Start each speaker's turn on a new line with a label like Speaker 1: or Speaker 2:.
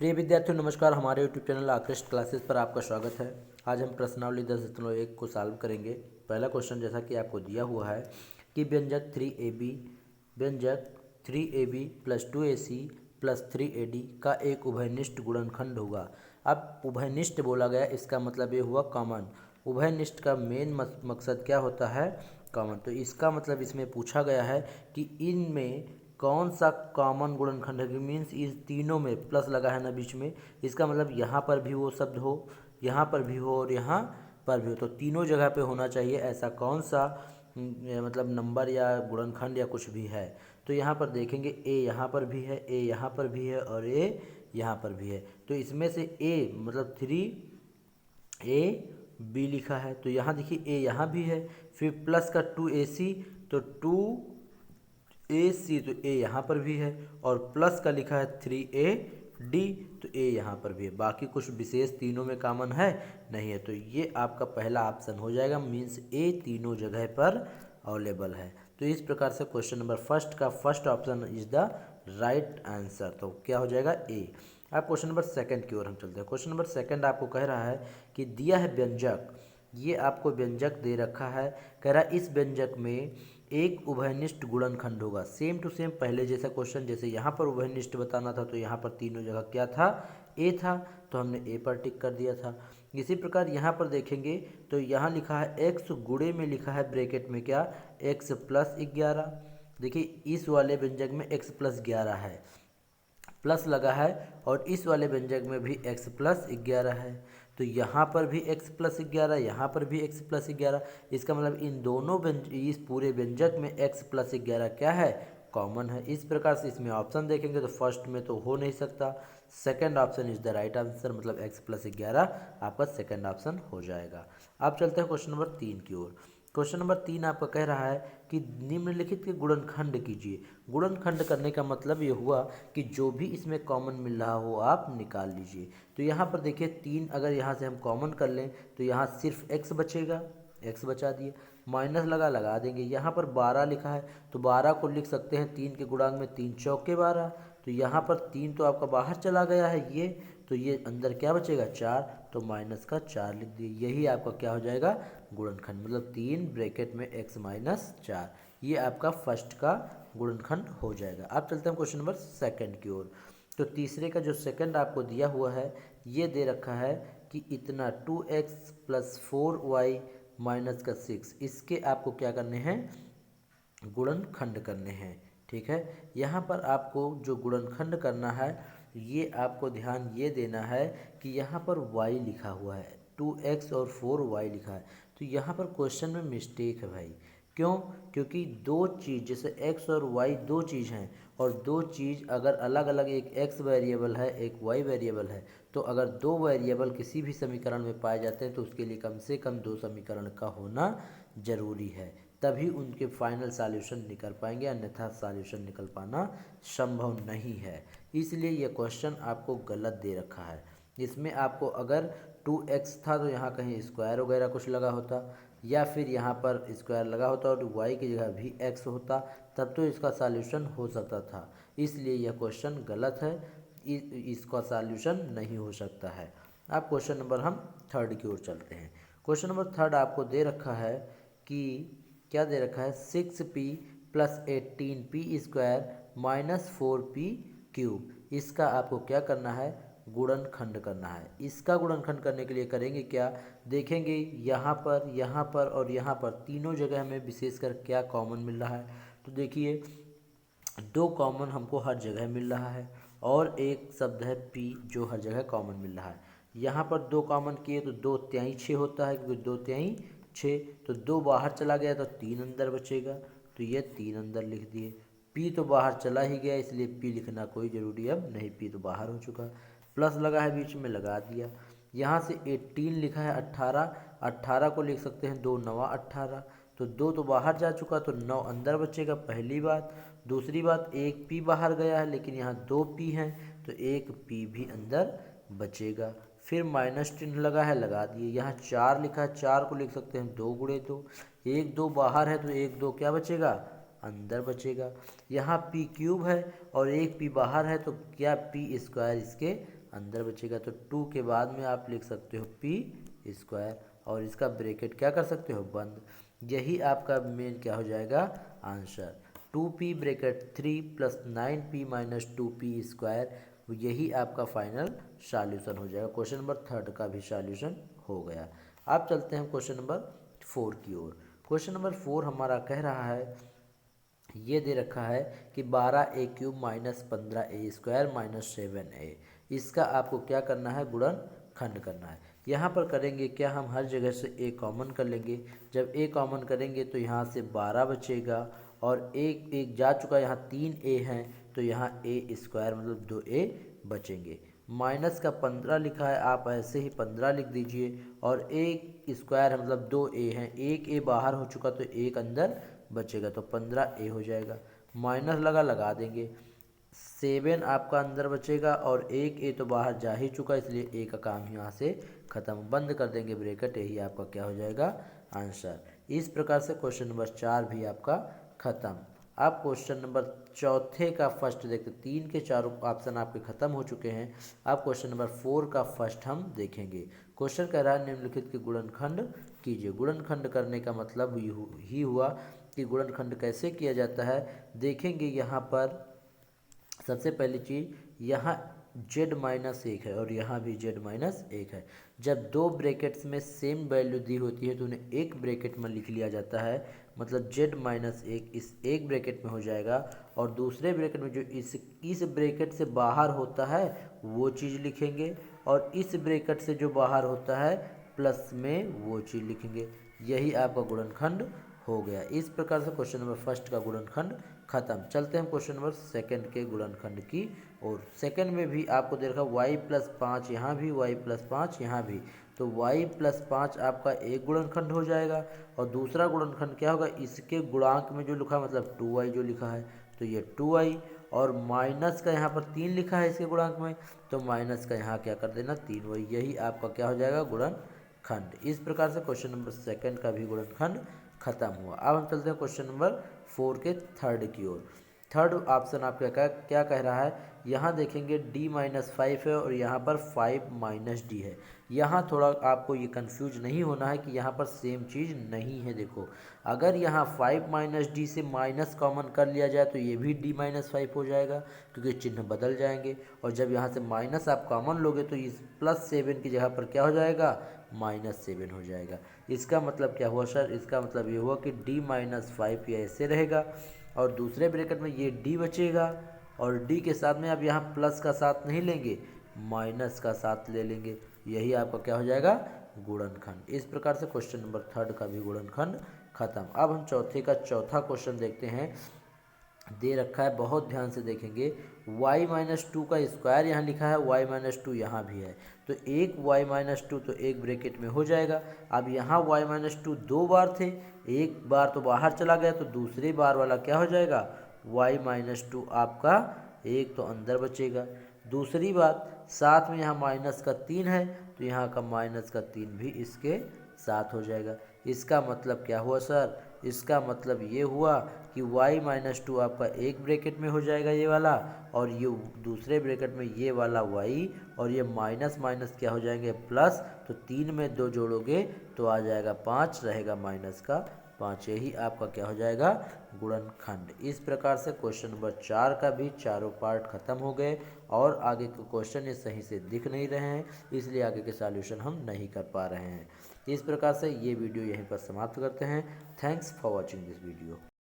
Speaker 1: प्रिय विद्यार्थियों नमस्कार। हमारे यूट्यूब चैनल आकृष्ट क्लासेस पर आपका स्वागत है। आज हम प्रश्नावली 10.1 को सॉल्व करेंगे। पहला क्वेश्चन जैसा कि आपको दिया हुआ है कि व्यंजक 3ab plus 2ac plus 3ad का एक उभयनिष्ठ गुणनखंड होगा। अब उभयनिष्ठ बोला गया, इसका मतलब ये हुआ कॉमन। उभयनिष्ठ का मेन मकसद क्या होता है? कॉमन। तो इसका मतलब इसमें पूछा गया है कि इनमें कौन सा कॉमन गुणनखंड है। मीन्स इस तीनों में प्लस लगा है ना बीच में, इसका मतलब यहाँ पर भी वो शब्द हो, यहाँ पर भी हो और यहाँ पर भी हो, तो तीनों जगह पे होना चाहिए। ऐसा कौन सा मतलब नंबर या गुणनखंड या कुछ भी है। तो यहाँ पर देखेंगे ए यहाँ पर भी है, ए यहाँ पर भी है और ए यहाँ पर भी है। तो इसमें से ए मतलब 3ab लिखा है, तो यहाँ देखिए ए यहाँ भी है। फिर प्लस का 2ac, तो 2ac तो ए यहाँ पर भी है, और प्लस का लिखा है 3ad तो ए यहाँ पर भी है। बाकी कुछ विशेष तीनों में कॉमन है नहीं है, तो ये आपका पहला ऑप्शन हो जाएगा। मीन्स ए तीनों जगह पर अवेलेबल है। तो इस प्रकार से क्वेश्चन नंबर फर्स्ट का first option is the right answer. तो क्या हो जाएगा? ए। अब क्वेश्चन नंबर सेकंड की ओर हम चलते हैं। क्वेश्चन नंबर सेकंड आपको कह रहा है कि दिया है व्यंजक, ये आपको व्यंजक दे रखा है। कह रहा है इस व्यंजक में एक उभयनिष्ठ गुणनखंड होगा। सेम टू सेम पहले जैसा क्वेश्चन, जैसे यहाँ पर उभयनिष्ठ बताना था तो यहाँ पर तीनों जगह क्या था? ए था, तो हमने ए पर टिक कर दिया था। इसी प्रकार यहाँ पर देखेंगे तो यहाँ लिखा है एक्स, गुणे में लिखा है ब्रैकेट में क्या? X plus 11। देखिए इस वाले व्यंजक में एक्स प्लस 11 है, प्लस लगा है, और इस वाले व्यंजक में भी x प्लस 11 है। तो यहाँ पर भी x प्लस 11, यहाँ पर भी x प्लस 11। इसका मतलब इन दोनों इस पूरे व्यंजक में x प्लस 11 क्या है? कॉमन है। इस प्रकार से इसमें ऑप्शन देखेंगे तो फर्स्ट में तो हो नहीं सकता, second option is the right answer, मतलब x प्लस 11 आपका सेकंड ऑप्शन हो जाएगा। अब चलते हैं क्वेश्चन नंबर 3 की ओर। क्वेश्चन नंबर 3 आपका कह रहा है कि निम्नलिखित के गुणनखंड कीजिए। गुणनखंड करने का मतलब ये हुआ कि जो भी इसमें कॉमन मिल रहा हो आप निकाल लीजिए। तो यहाँ पर देखिए 3 अगर यहाँ से हम कॉमन कर लें तो यहाँ सिर्फ x बचेगा, x बचा दिए, माइनस लगा देंगे। यहाँ पर 12 लिखा है तो 12 को लिख सकते हैं 3 के गुणांक में, 3 चौके 12। तो यहाँ पर 3 तो आपका बाहर चला गया है ये, तो ये अंदर क्या बचेगा? 4, तो माइनस का 4 लिख दिए। यही आपका क्या हो जाएगा? गुणनखंड, मतलब 3 ब्रैकेट में x माइनस 4, ये आपका फर्स्ट का गुणनखंड हो जाएगा। अब चलते हैं क्वेश्चन नंबर सेकंड की ओर। तो तीसरे का जो सेकंड आपको दिया हुआ है ये दे रखा है कि इतना 2x प्लस 4y माइनस का 6, इसके आपको क्या करने हैं? गुणनखंड करने हैं। ठीक है, यहाँ पर आपको जो गुणनखंड करना है ये आपको ध्यान ये देना है कि यहाँ पर y लिखा हुआ है, 2x और 4y लिखा है, तो यहाँ पर क्वेश्चन में मिस्टेक है भाई। क्यों? क्योंकि दो चीज़, जैसे x और y दो चीज़ हैं, और दो चीज़ अगर अलग अलग, एक x वेरिएबल है एक y वेरिएबल है, तो अगर दो वेरिएबल किसी भी समीकरण में पाए जाते हैं तो उसके लिए कम से कम दो समीकरण का होना जरूरी है, तभी उनके फाइनल सॉल्यूशन निकल पाएंगे, अन्यथा सॉल्यूशन निकल पाना संभव नहीं है। इसलिए यह क्वेश्चन आपको गलत दे रखा है। इसमें आपको अगर 2x था तो यहाँ कहीं स्क्वायर वगैरह कुछ लगा होता, या फिर यहाँ पर स्क्वायर लगा होता और y की जगह भी x होता, तब तो इसका सॉल्यूशन हो सकता था। इसलिए यह क्वेश्चन गलत है, इसका सॉल्यूशन नहीं हो सकता है। अब क्वेश्चन नंबर हम थर्ड की ओर चलते हैं। क्वेश्चन नंबर थर्ड आपको दे रखा है कि क्या दे रखा है? 6p plus 18p square minus 4p cube, इसका आपको क्या करना है? गुणनखंड करना है। इसका गुणनखंड करने के लिए करेंगे क्या? देखेंगे यहाँ पर, यहाँ पर और यहाँ पर तीनों जगह हमें विशेषकर क्या कॉमन मिल रहा है। तो देखिए दो कॉमन हमको हर जगह मिल रहा है, और एक शब्द है p जो हर जगह कॉमन मिल रहा है। यहाँ पर दो कॉमन किए तो 2 तिहाई 6 होता है, क्योंकि 2 तिहाई 6, तो 2 बाहर चला गया तो 3 अंदर बचेगा, तो ये 3 अंदर लिख दिए। p तो बाहर चला ही गया, इसलिए p लिखना कोई ज़रूरी अब नहीं, p तो बाहर हो चुका। प्लस लगा है बीच में, लगा दिया। यहाँ से 18 लिखा है 18, 18 को लिख सकते हैं 2 9 18, तो 2 तो बाहर जा चुका तो 9 अंदर बचेगा, पहली बात। दूसरी बात, एक p बाहर गया है लेकिन यहाँ 2 p हैं, तो एक p भी अंदर बचेगा। फिर माइनस चिन्ह लगा है, लगा दिए। यहाँ 4 लिखा है, 4 को लिख सकते हैं 2 गुणे 2, 1 2 बाहर है तो 1 2 क्या बचेगा? अंदर बचेगा। यहाँ p क्यूब है और एक p बाहर है, तो क्या p स्क्वायर इसके अंदर बचेगा। तो 2 के बाद में आप लिख सकते हो पी स्क्वायर और इसका ब्रैकेट क्या कर सकते हो बंद। यही आपका मेन क्या हो जाएगा answer. 2p bracket 3 plus 9p minus 2p square, यही आपका फाइनल सॉल्यूशन हो जाएगा। क्वेश्चन नंबर 3 का भी सॉल्यूशन हो गया। आप चलते हैं क्वेश्चन नंबर 4 की ओर। क्वेश्चन नंबर 4 हमारा कह रहा है, ये दे रखा है कि 12a³ minus 15a square minus 7a, इसका आपको क्या करना है गुणनखंड करना है। यहाँ पर करेंगे क्या, हम हर जगह से a कॉमन कर लेंगे। जब a कॉमन करेंगे तो यहाँ से 12 बचेगा और एक जा चुका, यहाँ 3a है तो यहाँ a स्क्वायर मतलब 2a बचेंगे। माइनस का 15 लिखा है, आप ऐसे ही 15 लिख दीजिए और एक स्क्वायर है मतलब 2a है, एक a बाहर हो चुका तो एक अंदर बचेगा तो 15a हो जाएगा। माइनस लगा देंगे, 7 आपका अंदर बचेगा और एक a तो बाहर जा ही चुका इसलिए a का काम यहाँ से ख़त्म। बंद कर देंगे ब्रैकेट, यही आपका क्या हो जाएगा आंसर। इस प्रकार से क्वेश्चन नंबर 4 भी आपका ख़त्म। आप क्वेश्चन नंबर 4 का फर्स्ट देखते, 3 के 4 ऑप्शन आपके ख़त्म हो चुके हैं। आप क्वेश्चन नंबर 4 का फर्स्ट हम देखेंगे। क्वेश्चन कह रहा है निम्नलिखित के गुणनखंड कीजिए। गुणनखंड करने का मतलब ही हुआ कि गुणनखंड कैसे किया जाता है। देखेंगे यहाँ पर सबसे पहली चीज़, यहाँ z-1 है और यहाँ भी z-1 है। जब दो ब्रैकेट्स में सेम वैल्यू दी होती है तो उन्हें एक ब्रैकेट में लिख लिया जाता है, मतलब z-1 इस एक ब्रैकेट में हो जाएगा और दूसरे ब्रैकेट में जो इस ब्रैकेट से बाहर होता है वो चीज़ लिखेंगे और इस ब्रैकेट से जो बाहर होता है प्लस में वो चीज़ लिखेंगे। यही आपका गुणनखंड हो गया। इस प्रकार से क्वेश्चन नंबर फर्स्ट का गुणनखंड खत्म। चलते हैं क्वेश्चन नंबर सेकंड के गुणनखंड की और सेकंड में भी आपको दे रखा y+5 यहाँ भी y+5 यहाँ भी, तो y+5 आपका एक गुणनखंड हो जाएगा और दूसरा गुणनखंड क्या होगा, इसके गुणांक में जो लिखा मतलब 2y जो लिखा है तो ये 2y और माइनस का यहाँ पर 3 लिखा है इसके गुणांक में तो माइनस का यहाँ क्या कर देना 3y, यही आपका क्या हो जाएगा गुणनखंड। इस प्रकार से क्वेश्चन नंबर सेकंड का भी गुणनखंड खत्म हुआ। अब हम चलते हैं क्वेश्चन नंबर 4 के थर्ड की ओर। थर्ड ऑप्शन आपका क्या कह रहा है, यहाँ देखेंगे d-5 है और यहाँ पर 5 - d है। यहाँ थोड़ा आपको ये कंफ्यूज नहीं होना है कि यहाँ पर सेम चीज़ नहीं है। देखो अगर यहाँ 5 - d से माइनस कॉमन कर लिया जाए तो ये भी d-5 हो जाएगा क्योंकि चिन्ह बदल जाएंगे और जब यहाँ से माइनस आप कॉमन लोगे तो इस +7 की जगह पर क्या हो जाएगा -7 हो जाएगा। इसका मतलब क्या हुआ सर, इसका मतलब ये हुआ कि d-5 ये ऐसे रहेगा और दूसरे ब्रैकेट में ये d बचेगा और d के साथ में अब यहाँ प्लस का साथ नहीं लेंगे माइनस का साथ ले लेंगे, यही आपका क्या हो जाएगा गुणनखंड। इस प्रकार से क्वेश्चन नंबर थर्ड का भी गुणनखंड खत्म। अब हम चौथे का चौथा क्वेश्चन देखते हैं। दे रखा है, बहुत ध्यान से देखेंगे, y-2 का स्क्वायर यहाँ लिखा है, y-2 यहाँ भी है तो एक y-2 तो एक ब्रैकेट में हो जाएगा। अब यहाँ y-2 दो बार थे, एक बार तो बाहर चला गया तो दूसरी बार वाला क्या हो जाएगा y-2 आपका एक तो अंदर बचेगा। दूसरी बात साथ में यहाँ माइनस का 3 है तो यहाँ का माइनस का 3 भी इसके साथ हो जाएगा। इसका मतलब क्या हुआ सर, इसका मतलब ये हुआ कि y-2 आपका एक ब्रैकेट में हो जाएगा ये वाला और ये दूसरे ब्रैकेट में ये वाला y और ये माइनस माइनस क्या हो जाएंगे प्लस, तो 3 में 2 जोड़ोगे तो आ जाएगा 5, रहेगा माइनस का 5, यही आपका क्या हो जाएगा गुणनखंड। इस प्रकार से क्वेश्चन नंबर 4 का भी चारों पार्ट खत्म हो गए और आगे के क्वेश्चन ये सही से दिख नहीं रहे हैं इसलिए आगे के सॉल्यूशन हम नहीं कर पा रहे हैं। इस प्रकार से ये वीडियो यहीं पर समाप्त करते हैं। Thanks for watching this video.